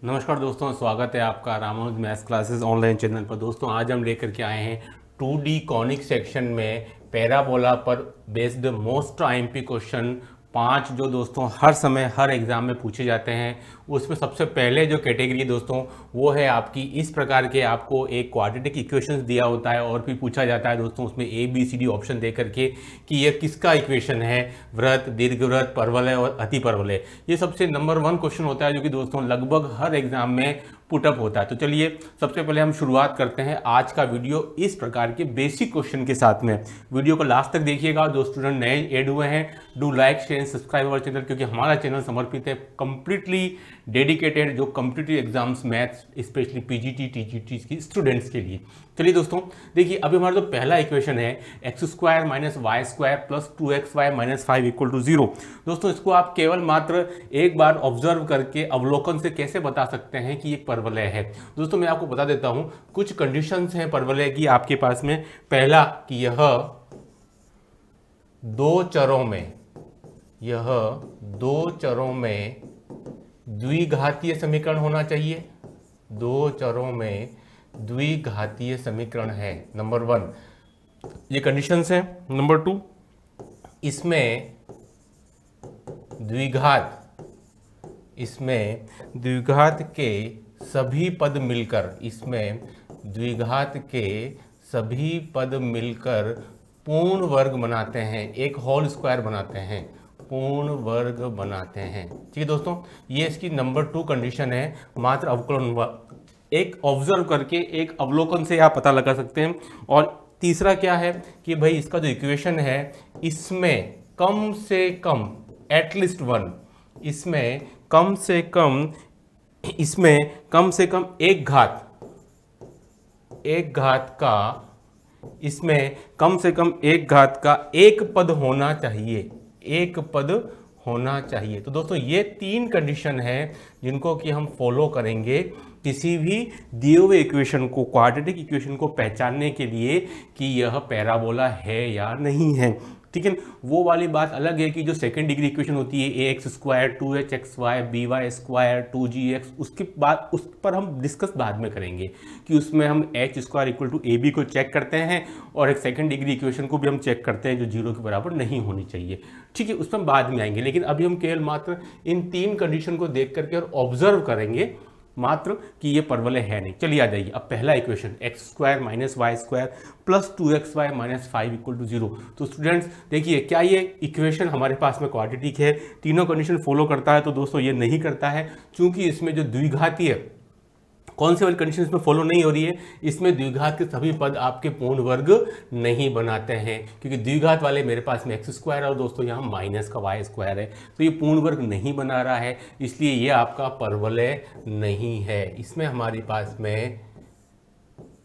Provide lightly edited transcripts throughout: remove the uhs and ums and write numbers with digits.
नमस्कार दोस्तों, स्वागत है आपका Ramanuj maths classes online channel पर। दोस्तों आज हम लेकर के आए हैं 2D कॉनिक सेक्शन में पैराबोला पर बेस्ड मोस्ट आईएमपी क्वेश्चन 5 जो दोस्तों हर समय हर एग्जाम में पूछे जाते हैं। उसमें सबसे पहले जो कैटेगरी है दोस्तों वो है आपकी इस प्रकार के, आपको एक क्वाड्रेटिक इक्वेशंस दिया होता है और फिर पूछा जाता है दोस्तों उसमें ABCD ऑप्शन दे करके कि यह किसका इक्वेशन है, वृत्त, दीर्घवृत्त, परवलय और अतिपरवलय। ये सबसे नंबर 1 क्वेश्चन होता है जो कि दोस्तों लगभग हर एग्जाम में पुटअप होता है। तो चलिए सबसे पहले हम शुरुआत करते हैं आज का वीडियो इस प्रकार के बेसिक क्वेश्चन के साथ में। वीडियो को लास्ट तक देखिएगा। जो स्टूडेंट नए ऐड हुए हैं, do like share subscribe our channel, क्योंकि हमारा चैनल समर्पित है कंप्लीटली डेडिकेटेड जो competitive exams maths specially PGT TGT की स्टूडेंट्स के लिए। चलिए दोस्तों देखिए, अभी हमारा जो पहला इक्वेशन है x² - y² प्लस 2xy - 5 = 0। दोस्तों इसको आप केवल मात्र एक बार ऑब्जर्व करके अवलोकन से कैसे बता सकते हैं कि एक परवलय है। दोस्तों मैं आपको बता देता हूं कुछ कंडीशंस हैं परवलय की आपके पास में। पहला कि यह दो चरों में द्विघातीय समीकरण होना चाहिए। दो चरों में द्विघातीय समीकरण है, नंबर 1। ये कंडीशंस हैं। नंबर 2, इसमें द्विघात के सभी पद मिलकर पूर्ण वर्ग बनाते हैं, एक होल स्क्वायर बनाते हैं, पूर्ण वर्ग बनाते हैं। ठीक है दोस्तों, ये इसकी नंबर 2 कंडीशन है। मात्र अवकलन एक ऑब्जर्व करके एक अवलोकन से आप पता लगा सकते हैं। और तीसरा क्या है कि भाई इसका जो इक्वेशन है इसमें कम से कम एटलीस्ट 1, इसमें कम से कम एक घात का एक पद होना चाहिए। तो दोस्तों ये 3 कंडीशन है जिनको कि हम फॉलो करेंगे किसी भी दिए हुए इक्वेशन को, क्वाड्रेटिक इक्वेशन को पहचानने के लिए कि यह पैराबोला है या नहीं है। ठीक है, वो वाली बात अलग है कि जो सेकंड डिग्री इक्वेशन होती है ax² 2hxy by² 2gx, उसके बाद उस पर हम डिस्कस बाद में करेंगे कि उसमें हम h² = ab को चेक करते हैं और एक सेकंड डिग्री इक्वेशन को भी हम चेक करते हैं जो 0 के बराबर नहीं होनी चाहिए। ठीक है, उस पर बाद में आएंगे, लेकिन अभी हम केवल मात्र इन 3 कंडीशन को देख करके और ऑब्जर्व करेंगे मात्र कि ये परवलय है नहीं। चलिए आ जाइए। अब पहला equation x² - y² plus 2xy - 5 = 0। तो स्टूडेंट्स देखिए, क्या ये इक्वेशन हमारे पास में क्वाड्रेटिक है, तीनों कंडीशन फॉलो करता है? तो दोस्तों ये नहीं करता है, क्योंकि इसमें जो द्विघातीय कौन से वाली कंडीशन इसमें फॉलो नहीं हो रही है, इसमें द्विघात के सभी पद आपके पूर्ण वर्ग नहीं बनाते हैं, क्योंकि द्विघात वाले मेरे पास में x² और दोस्तों यहाँ माइनस का y² है, तो ये पूर्ण वर्ग नहीं बना रहा है, इसलिए ये आपका परवलय नहीं है। इसमें हमारे पास में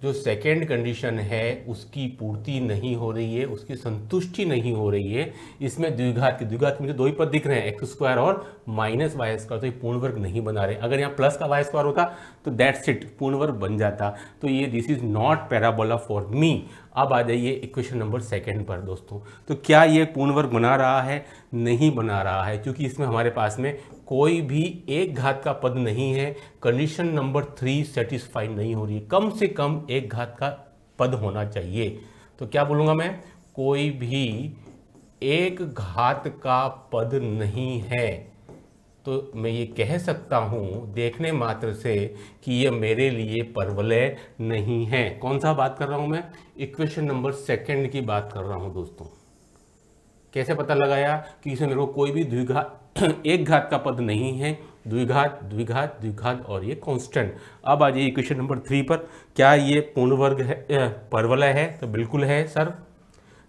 जो सेकेंड कंडीशन है उसकी पूर्ति नहीं हो रही है, उसकी संतुष्टि नहीं हो रही है। इसमें द्विघात में मुझे 2 ही पद दिख रहे हैं, x² और -y², तो ये पूर्ण वर्ग नहीं बना रहे। अगर यहाँ प्लस का y² होता तो दैट्स इट, पूर्ण वर्ग बन जाता। तो ये this is not parabola for me. अब आ जाइए इक्वेशन नंबर 2 पर दोस्तों। तो क्या ये पूर्ण वर्ग बना रहा है? नहीं बना रहा है, क्योंकि इसमें हमारे पास में कोई भी एक घात का पद नहीं है। कंडीशन नंबर 3 सेटिस्फाई नहीं हो रही है, कम से कम एक घात का पद होना चाहिए। तो क्या बोलूँगा मैं? कोई भी एक घात का पद नहीं है। तो मैं ये कह सकता हूँ देखने मात्र से कि ये मेरे लिए परवलय नहीं है। कौन सा बात कर रहा हूँ मैं? इक्वेशन नंबर 2 की बात कर रहा हूँ दोस्तों। कैसे पता लगाया कि इसमें मेरे को कोई भी एक घात का पद नहीं है, द्विघात और ये कांस्टेंट। अब आ जाइए इक्वेशन नंबर 3 पर। क्या ये पूर्ण वर्ग है, परवलय है? तो बिल्कुल है सर,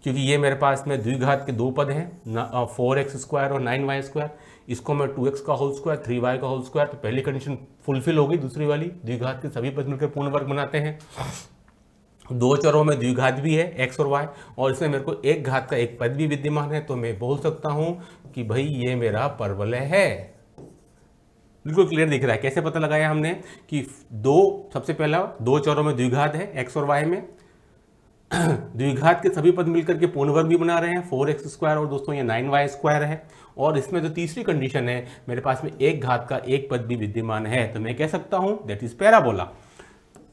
क्योंकि ये मेरे पास में द्विघात के 2 पद हैं, 4x² और 9y²। इसको मैं 2x का होल स्क्वायर 3y का होल स्क्वायर, तो पहली कंडीशन फुलफिल हो गई। दूसरी वाली, द्विघात के सभी पद मिलकर पूर्ण वर्ग बनाते हैं। 2 चरों में द्विघात भी है x और y, और इसमें मेरे को एक घात का एक पद भी विद्यमान है, तो मैं बोल सकता हूं कि भाई ये मेरा परवलय है। बिल्कुल क्लियर दिख रहा है। कैसे पता लगाया हमने कि सबसे पहला 2 चरों में द्विघात है x और y में, द्विघात के सभी पद मिलकर के पूर्ण वर्ग भी बना रहे हैं 4x² और दोस्तों ये 9y² है। और इसमें जो तीसरी कंडीशन है, मेरे पास में एक घात का एक पद भी विद्यमान है, तो मैं कह सकता हूं दैट इज पैराबोला।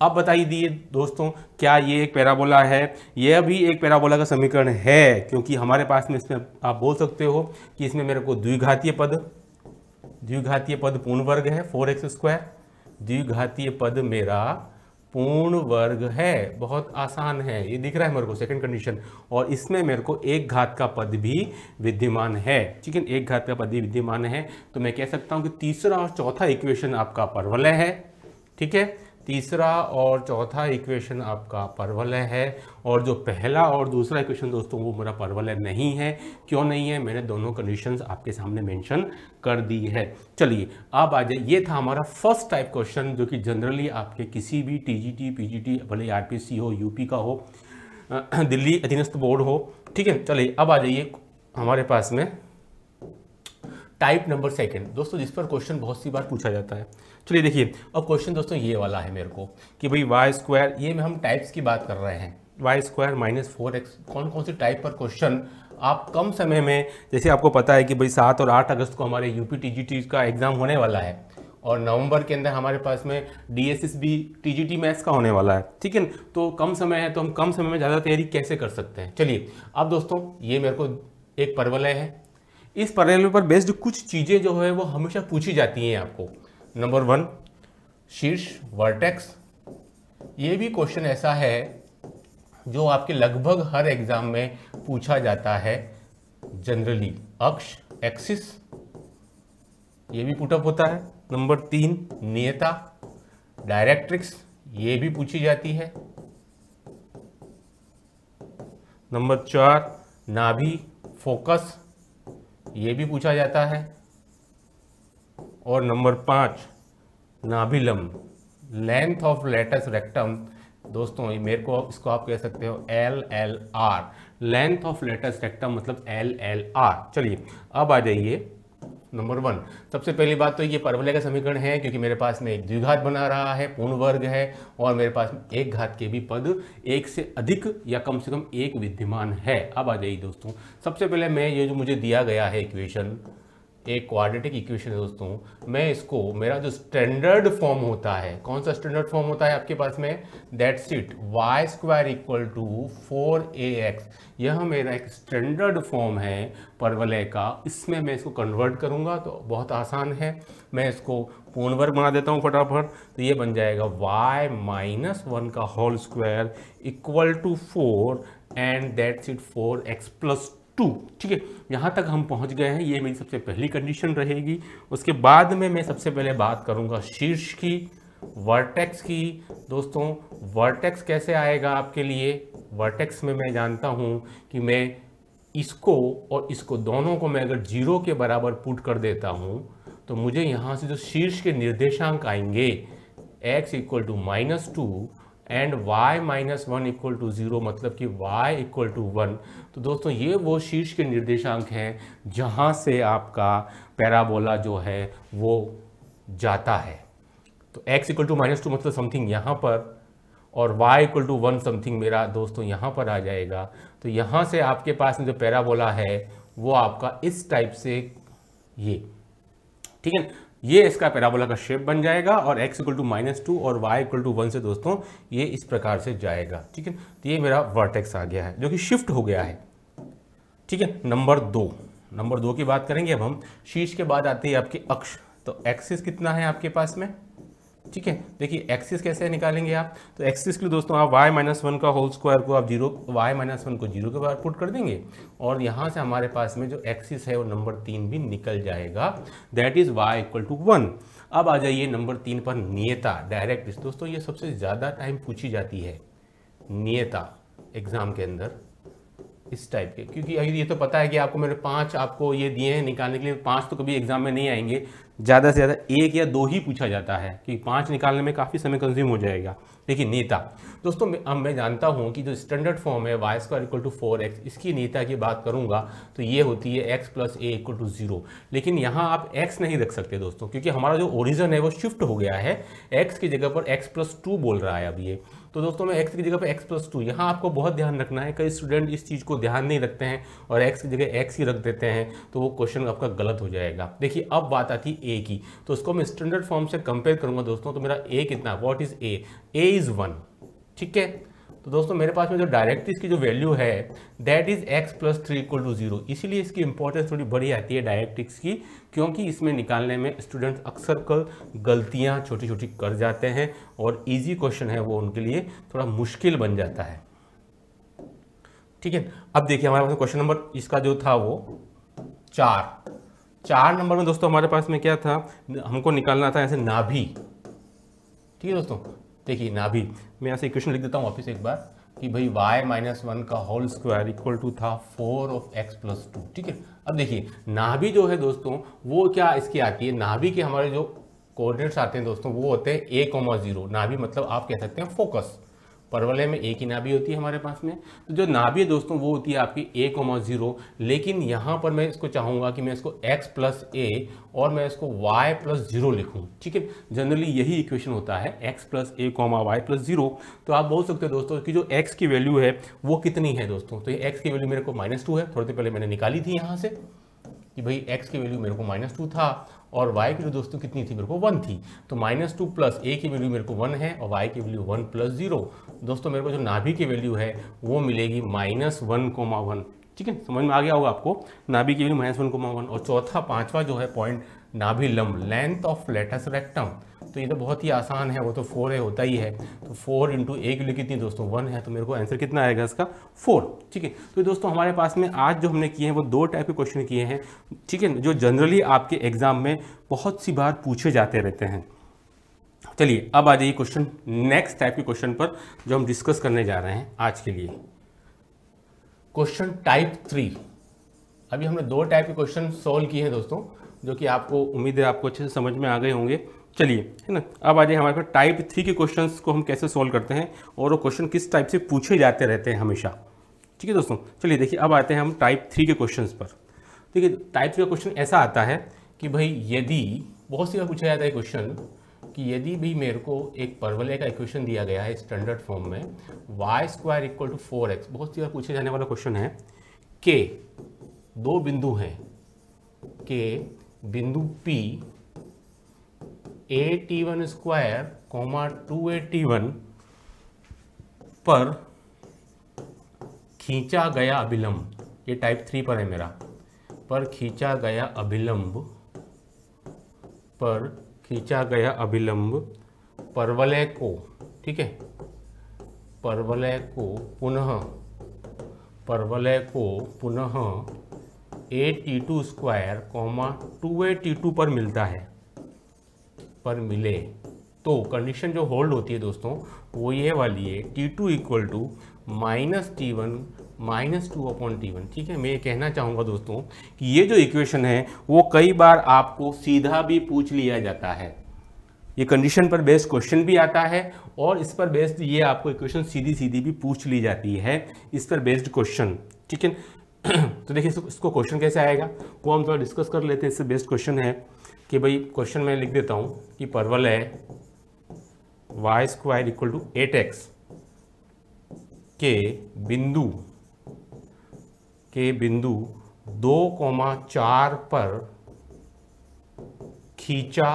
अब बताइए दोस्तों, क्या ये एक पैराबोला है? यह भी एक पैराबोला का समीकरण है, क्योंकि हमारे पास में इसमें आप बोल सकते हो कि इसमें मेरे को द्विघातीय पद पूर्ण वर्ग है 4x², द्विघातीय पद मेरा पूर्ण वर्ग है। बहुत आसान है, ये दिख रहा है मेरे को सेकंड कंडीशन। और इसमें मेरे को एक घात का पद भी विद्यमान है, ठीक है, एक घात का पद भी विद्यमान है। तो मैं कह सकता हूं कि तीसरा और चौथा इक्वेशन आपका परवलय है, ठीक है, तीसरा और चौथा इक्वेशन आपका परवलय है। और जो पहला और दूसरा इक्वेशन दोस्तों वो मेरा परवलय नहीं है। क्यों नहीं है? मैंने दोनों कंडीशंस आपके सामने मेंशन कर दी है। चलिए अब आ जाए, ये था हमारा फर्स्ट टाइप क्वेश्चन जो कि जनरली आपके किसी भी टीजीटी पीजीटी भले आरपीसी हो, यूपी का हो, दिल्ली अधीनस्थ बोर्ड हो, ठीक है। चलिए अब आ जाइए हमारे पास में टाइप नंबर सेकंड दोस्तों, जिस पर क्वेश्चन बहुत सी बार पूछा जाता है। चलिए देखिए, अब क्वेश्चन दोस्तों ये वाला है मेरे को कि भाई y², ये में हम टाइप्स की बात कर रहे हैं, y² - 4x, कौन कौन सी टाइप पर क्वेश्चन आप कम समय में, जैसे आपको पता है कि भाई 7 और 8 अगस्त को हमारे यूपी टीजीटी का एग्जाम होने वाला है और नवंबर के अंदर हमारे पास में DSSB टीजीटी मैथ्स का होने वाला है, ठीक है। तो कम समय है, तो हम कम समय में ज़्यादा तैयारी कैसे कर सकते हैं? चलिए अब दोस्तों, ये मेरे को एक परवलय है, इस परवलय पर बेस्ड कुछ चीज़ें जो है वो हमेशा पूछी जाती हैं आपको। नंबर 1 शीर्ष वर्टेक्स, ये भी क्वेश्चन ऐसा है जो आपके लगभग हर एग्जाम में पूछा जाता है जनरली। अक्ष एक्सिस, ये भी पुटअप होता है। नंबर 3 नियता डायरेक्ट्रिक्स, ये भी पूछी जाती है। नंबर 4 नाभि फोकस, ये भी पूछा जाता है। और नंबर 5 नाभिलंब लेंथ ऑफ लेटस रेक्टम, दोस्तों मेरे को इसको आप कह सकते हो LLR, length of latus rectum मतलब LLR। चलिए अब आ जाइए नंबर 1। सबसे पहली बात तो ये परवलय का समीकरण है, क्योंकि मेरे पास में एक द्विघात बना रहा है, पूर्ण वर्ग है, और मेरे पास एक घात के भी पद एक से अधिक या कम से कम एक विद्यमान है। अब आ जाइए दोस्तों, सबसे पहले मैं ये जो मुझे दिया गया है इक्वेशन, एक क्वाड्रेटिक इक्वेशन है दोस्तों, मैं इसको, मेरा जो स्टैंडर्ड फॉर्म होता है, कौन सा स्टैंडर्ड फॉर्म होता है आपके पास में? दैट्स इट, y² = 4ax, यह मेरा एक स्टैंडर्ड फॉर्म है परवलय का। इसमें मैं इसको कन्वर्ट करूंगा तो बहुत आसान है, मैं इसको पूर्ण वर्ग बना देता हूं फटाफट। तो ये बन जाएगा y - 1 का whole square = 4 and that's it 4x + 2, ठीक है। यहाँ तक हम पहुँच गए हैं, ये मेरी सबसे पहली कंडीशन रहेगी। उसके बाद में मैं सबसे पहले बात करूँगा शीर्ष की, वर्टेक्स की। दोस्तों वर्टेक्स कैसे आएगा आपके लिए? वर्टेक्स में मैं जानता हूँ कि मैं इसको और इसको दोनों को मैं अगर 0 के बराबर पुट कर देता हूँ तो मुझे यहाँ से जो शीर्ष के निर्देशांक आएंगे x = -2 एंड y - 1 = 0, मतलब कि y = 1। तो दोस्तों ये वो शीर्ष के निर्देशांक हैं जहाँ से आपका पैराबोला जो है वो जाता है। तो x = -2 मतलब समथिंग यहाँ पर, और y = 1 समथिंग मेरा दोस्तों यहाँ पर आ जाएगा। तो यहाँ से आपके पास में जो पैराबोला है वो आपका इस टाइप से, ये, ठीक है, ये इसका पैराबोला का शेप बन जाएगा और x = -2 और y = 1 से दोस्तों ये इस प्रकार से जाएगा, ठीक है। तो ये मेरा वर्टेक्स आ गया है जो कि शिफ्ट हो गया है, ठीक है। नंबर 2 की बात करेंगे अब हम। शीर्ष के बाद आती है आपकी अक्ष। तो एक्सिस कितना है आपके पास में, ठीक है। देखिए एक्सिस कैसे निकालेंगे आप? तो एक्सिस के लिए दोस्तों आप y - 1 का होल स्क्वायर को आप 0, y - 1 को 0 के बाद पुट कर देंगे और यहाँ से हमारे पास में जो एक्सिस है वो नंबर 3 भी निकल जाएगा, दैट इज y = 1। अब आ जाइए नंबर 3 पर नियता डायरेक्ट। दोस्तों ये सबसे ज़्यादा टाइम पूछी जाती है नियता एग्जाम के अंदर, इस टाइप के, क्योंकि ये तो पता है कि आपको मैंने 5 आपको ये दिए हैं निकालने के लिए, 5 तो कभी एग्जाम में नहीं आएंगे, ज़्यादा से ज़्यादा 1 या 2 ही पूछा जाता है, कि 5 निकालने में काफ़ी समय कंज्यूम हो जाएगा। देखिए नेता दोस्तों, अब मैं जानता हूँ कि जो स्टैंडर्ड फॉर्म है y² = 4x, इसकी नेता की बात करूँगा तो ये होती है x + a = 0। लेकिन यहाँ आप x नहीं रख सकते दोस्तों, क्योंकि हमारा जो ओरिजिन है वो शिफ्ट हो गया है, x की जगह पर x + 2 बोल रहा है अब ये। तो दोस्तों मैं x की जगह पर x + 2, यहाँ आपको बहुत ध्यान रखना है। कई स्टूडेंट इस चीज़ को ध्यान नहीं रखते हैं और x की जगह x ही रख देते हैं, तो वो क्वेश्चन आपका गलत हो जाएगा। देखिए अब बात आती है a की, तो उसको मैं स्टैंडर्ड फॉर्म से कंपेयर करूंगा दोस्तों, तो मेरा a कितना, what is a? a is 1, ठीक है। तो दोस्तों मेरे पास में जो डायरेक्ट इसकी जो वैल्यू है दैट इज x + 3 = 0, इसीलिए इसकी इंपॉर्टेंस थोड़ी बड़ी आती है डायरेक्टिक्स की, क्योंकि इसमें निकालने में स्टूडेंट्स अक्सर गलतियां छोटी छोटी कर जाते हैं और इजी क्वेश्चन है वो उनके लिए थोड़ा मुश्किल बन जाता है, ठीक है। अब देखिए हमारे पास क्वेश्चन नंबर इसका जो था वो 4 नंबर में दोस्तों हमारे पास में क्या था, हमको निकालना था ऐसे नाभि, ठीक है दोस्तों। देखिए नाभि, मैं यहाँ से इक्वेशन लिख देता हूँ वापस एक बार, कि भाई y-1 का होल स्क्वायर इक्वल टू था 4x + 2, ठीक है। अब देखिए नाभि जो है दोस्तों वो क्या इसकी आती है, नाभि के हमारे जो कोऑर्डिनेट्स आते हैं दोस्तों वो होते हैं a, 0। नाभि मतलब आप कह सकते हैं फोकस, परवलय में एक ही नाभि होती है हमारे पास में। तो जो नाभि है दोस्तों वो होती है आपकी a, 0, लेकिन यहाँ पर मैं इसको चाहूँगा कि मैं इसको x + a और मैं इसको y + 0 लिखूँ, ठीक है। जनरली यही इक्वेशन होता है x + a, y + 0। तो आप बोल सकते हैं दोस्तों कि जो x की वैल्यू है वो कितनी है दोस्तों, तो ये x की वैल्यू मेरे को -2 है, थोड़ी देर पहले मैंने निकाली थी यहाँ से कि भाई x की वैल्यू मेरे को -2 था और y की वैल्यू दोस्तों कितनी थी, मेरे को 1 थी। तो -2 + a की वैल्यू मेरे को 1 है और y की वैल्यू 1 + 0। दोस्तों मेरे को जो नाभि की वैल्यू है वो मिलेगी -1,1, ठीक है। समझ में आ गया होगा आपको, नाभि की वैल्यू -1,1। और चौथा पांचवा जो है पॉइंट, नाभि लंब, लेंथ ऑफ लेटस रेक्टम, तो ये तो बहुत ही आसान है, वो तो 4 है, होता ही है। तो 4 × a की वैल्यू कितनी दोस्तों 1 है, तो मेरे को आंसर कितना आएगा इसका 4, ठीक है। तो दोस्तों हमारे पास में आज जो हमने किए हैं वो 2 टाइप के क्वेश्चन किए हैं, ठीक है, जो जनरली आपके एग्जाम में बहुत सी बार पूछे जाते रहते हैं। चलिए अब आ जाइए क्वेश्चन, नेक्स्ट टाइप के क्वेश्चन पर जो हम डिस्कस करने जा रहे हैं आज के लिए। Question type 3। अभी हमने 2 टाइप के क्वेश्चन सोल्व किए हैं दोस्तों, जो कि आपको उम्मीद है आपको अच्छे से समझ में आ गए होंगे। चलिए, है ना, अब आ जाइए हमारे पास टाइप 3 के क्वेश्चंस को हम कैसे सोल्व करते हैं और वो क्वेश्चन किस टाइप से पूछे जाते रहते हैं हमेशा, ठीक है दोस्तों। चलिए देखिए अब आते हैं हम टाइप 3 के क्वेश्चंस पर। देखिए टाइप 3 का क्वेश्चन ऐसा आता है कि भाई यदि, बहुत सी बार पूछा जाता है क्वेश्चन कि यदि भी मेरे को एक परवलय का इक्वेशन दिया गया है स्टैंडर्ड फॉर्म में y² = 4x, बहुत सी बार पूछे जाने वाला क्वेश्चन है कि 2 बिंदु हैं, के बिंदु P AT1², 2AT1 पर खींचा गया अभिलंब, ये टाइप 3 पर है मेरा, पर खींचा गया अभिलंब परवलय को, ठीक है, परवलय को पुनः AT2², 2AT2 पर मिलता है, पर मिले तो कंडीशन जो होल्ड होती है दोस्तों वो ये वाली है, T2 = -T1 -2/T1, ठीक है। मैं ये कहना चाहूँगा दोस्तों कि ये जो इक्वेशन है वो कई बार आपको सीधा भी पूछ लिया जाता है, ये कंडीशन पर बेस्ड क्वेश्चन भी आता है और इस पर बेस्ड ये आपको इक्वेशन सीधी भी पूछ ली जाती है, इस पर बेस्ड क्वेश्चन, ठीक है। तो देखिए इसको क्वेश्चन कैसे आएगा वो हम थोड़ा डिस्कस कर लेते हैं। इससे बेस्ड क्वेश्चन है कि भाई क्वेश्चन में लिख देता हूँ कि परवलय y² = 8x के बिंदु 2,4 पर खींचा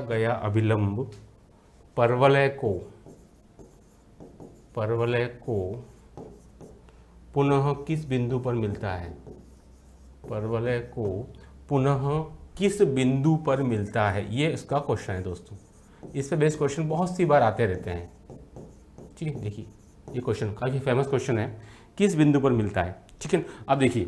गया अभिलंब परवलय को पुनः किस बिंदु पर मिलता है, परवलय को पुनः किस बिंदु पर मिलता है, ये इसका क्वेश्चन है दोस्तों। इस पे बेस्ड क्वेश्चन बहुत सी बार आते रहते हैं, ठीक है। देखिए ये क्वेश्चन काफ़ी फेमस क्वेश्चन है, किस बिंदु पर मिलता है, ठीक है। अब देखिए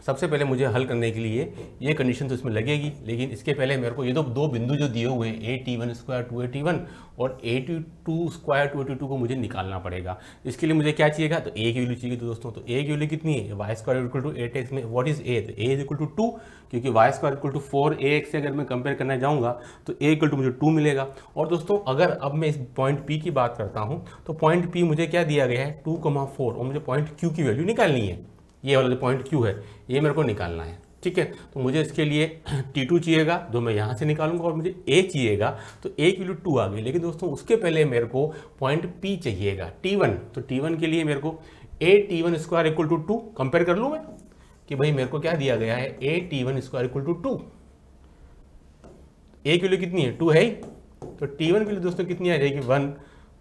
सबसे पहले मुझे हल करने के लिए ये कंडीशन तो इसमें लगेगी, लेकिन इसके पहले मेरे को ये दो बिंदु जो दिए हुए हैं AT1 स्क्वायर 2AT1 और AT2 स्क्वायर 2AT2 को मुझे निकालना पड़ेगा। इसके लिए मुझे क्या चाहिएगा, तो A की वैल्यू चाहिए। तो दोस्तों तो A की वैल्यू कितनी है, Y square equal to 8x में व्हाट इज A, तो A इज इक्वल टू 2, क्योंकि Y square equal to 4AX से अगर मैं कंपेयर करना जाऊँगा तो A इक्वल टू मुझे 2 मिलेगा। और दोस्तों अगर अब मैं इस पॉइंट P की बात करता हूँ तो पॉइंट P मुझे क्या दिया गया है 2,4 और मुझे पॉइंट Q की वैल्यू निकालनी है। ये वाला जो पॉइंट Q है ये मेरे को निकालना है, ठीक है। तो मुझे इसके लिए T2 चाहिएगा जो मैं यहाँ से निकालूंगा, और मुझे A चाहिएगा, तो A की वैल्यू 2 आ गई। लेकिन दोस्तों उसके पहले मेरे को पॉइंट P चाहिएगा T1, तो T1 के लिए मेरे को AT1 square equal to 2 compare कर लूँ मैं कि भाई मेरे को क्या दिया गया है AT1 square equal to 2। A की वैल्यू कितनी है 2 है ही, तो T1 की वैल्यू दोस्तों कितनी आ जाएगी 1,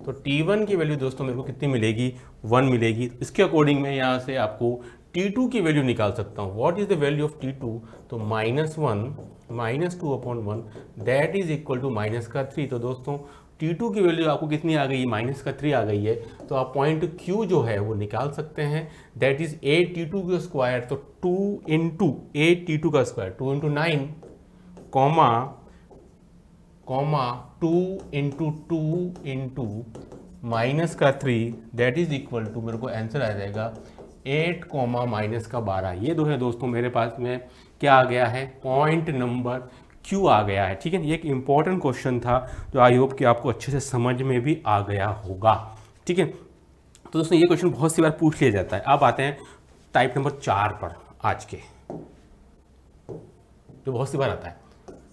तो T1 की वैल्यू दोस्तों मेरे को कितनी मिलेगी 1 मिलेगी। इसके अकॉर्डिंग मैं यहाँ से आपको T2 की वैल्यू निकाल सकता हूँ। What is the value of T2, तो -1 -2/1 दैट इज इक्वल टू -3। तो दोस्तों T2 की वैल्यू आपको कितनी आ गई -3 आ गई है, तो आप पॉइंट Q जो है वो निकाल सकते हैं, दैट इज AT2 का स्क्वायर, तो 2 इंटू AT2 का square 2 into 9 comma 2 into 2 into -3 that is equal to मेरे को आंसर आ जाएगा 8 -12। ये दो है दोस्तों मेरे पास में क्या आ गया है, पॉइंट नंबर Q आ गया है, ठीक है। ये एक इंपॉर्टेंट क्वेश्चन था जो आई होप कि आपको अच्छे से समझ में भी आ गया होगा, ठीक है। तो दोस्तों ये क्वेश्चन बहुत सी बार पूछ लिया जाता है। अब आते हैं टाइप नंबर 4 पर आज के, जो बहुत सी बार आता है।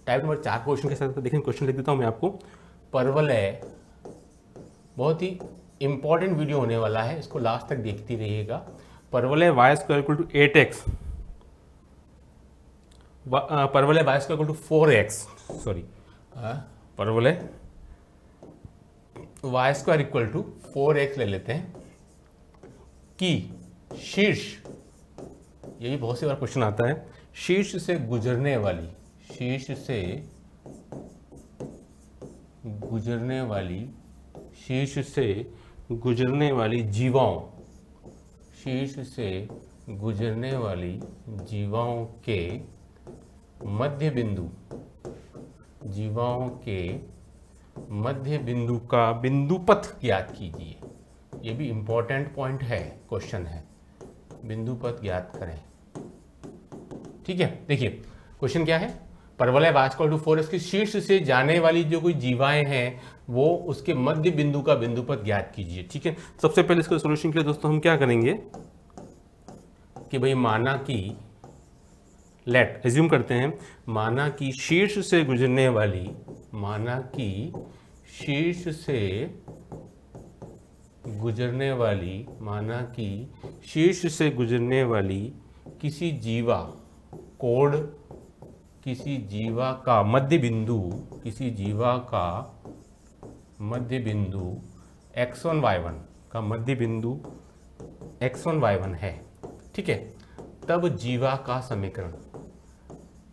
टाइप नंबर 4 क्वेश्चन के साथ देखिए क्वेश्चन लिख देता हूँ मैं आपको। परवलय, बहुत ही इंपॉर्टेंट वीडियो होने वाला है, इसको लास्ट तक देखती रहिएगा। परवलय Y square equal to 8x, परवलय Y square equal to 4x, sorry परवलय Y square equal to 4x ले लेते हैं कि शीर्ष, ये भी बहुत सी बार क्वेश्चन आता है, शीर्ष से गुजरने वाली जीवाओं के मध्य बिंदु का बिंदुपथ ज्ञात कीजिए। ये भी इंपॉर्टेंट पॉइंट है, क्वेश्चन है, बिंदुपथ ज्ञात करें, ठीक है। देखिए क्वेश्चन क्या है, परवलय वाई स्क्वायर टू 4x के शीर्ष से जाने वाली जो कोई जीवाएं हैं वो उसके मध्य बिंदु का बिंदुपथ ज्ञात कीजिए, ठीक है। सबसे पहले इसके सॉल्यूशन के लिए दोस्तों हम क्या करेंगे कि भाई माना कि एज्यूम करते हैं, माना कि शीर्ष से गुजरने वाली किसी जीवा का मध्य बिंदु x1 y1 का मध्य बिंदु x1 y1 है, ठीक है। तब जीवा का समीकरण,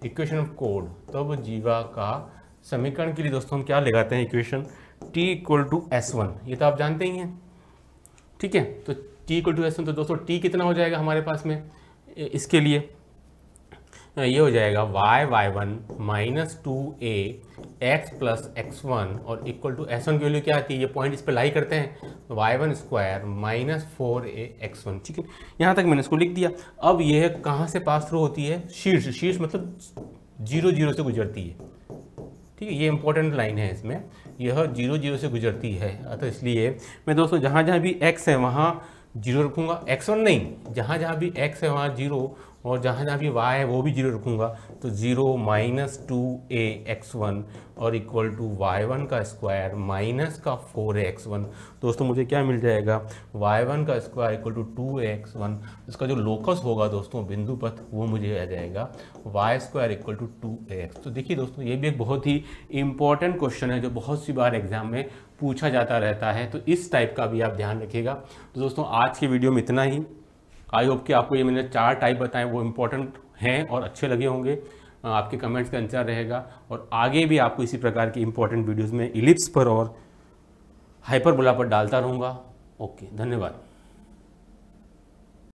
इक्वेशन ऑफ कोड, तब जीवा का समीकरण के लिए दोस्तों हम क्या लगाते हैं, equation t equal to S1, ये तो आप जानते ही हैं, ठीक है। तो t इक्वल टू S1, तो दोस्तों t कितना हो जाएगा हमारे पास में, इसके लिए ये हो जाएगा y1 minus 2a x plus x1 और इक्वल टू S1 की वैल्यू क्या आती है, ये पॉइंट इस पर लाई करते हैं, y1 square minus 4a x1, ठीक है। यहाँ तक मैंने इसको लिख दिया। अब यह कहाँ से पास थ्रू होती है, शीर्ष मतलब 0 0 से गुजरती है, ठीक है। ये इंपॉर्टेंट लाइन है, इसमें यह 0 0 से गुजरती है, अतः इसलिए मैं दोस्तों जहाँ जहाँ भी x है वहाँ 0 रखूँगा, x1 नहीं, जहाँ जहाँ भी x है वहाँ 0, और जहाँ जहाँ भी y है वो भी 0 रखूँगा, तो 0 माइनस 2a x1 और इक्वल टू y1 का स्क्वायर माइनस का 4a x1। दोस्तों मुझे क्या मिल जाएगा, y1 का square equal to 2a x1, इसका जो लोकस होगा दोस्तों बिंदुपथ, वो मुझे आ जाएगा y square equal to 2ax। तो देखिए दोस्तों ये भी एक बहुत ही इंपॉर्टेंट क्वेश्चन है जो बहुत सी बार एग्जाम में पूछा जाता रहता है, तो इस टाइप का भी आप ध्यान रखिएगा। तो दोस्तों आज की वीडियो में इतना ही। आई होप कि आपको ये मैंने 4 टाइप बताए वो इम्पोर्टेंट हैं और अच्छे लगे होंगे। आपके कमेंट्स का इंतजार रहेगा, और आगे भी आपको इसी प्रकार की इंपॉर्टेंट वीडियोस में इलिप्स पर और हाइपरबोला पर डालता रहूँगा। ओके, धन्यवाद।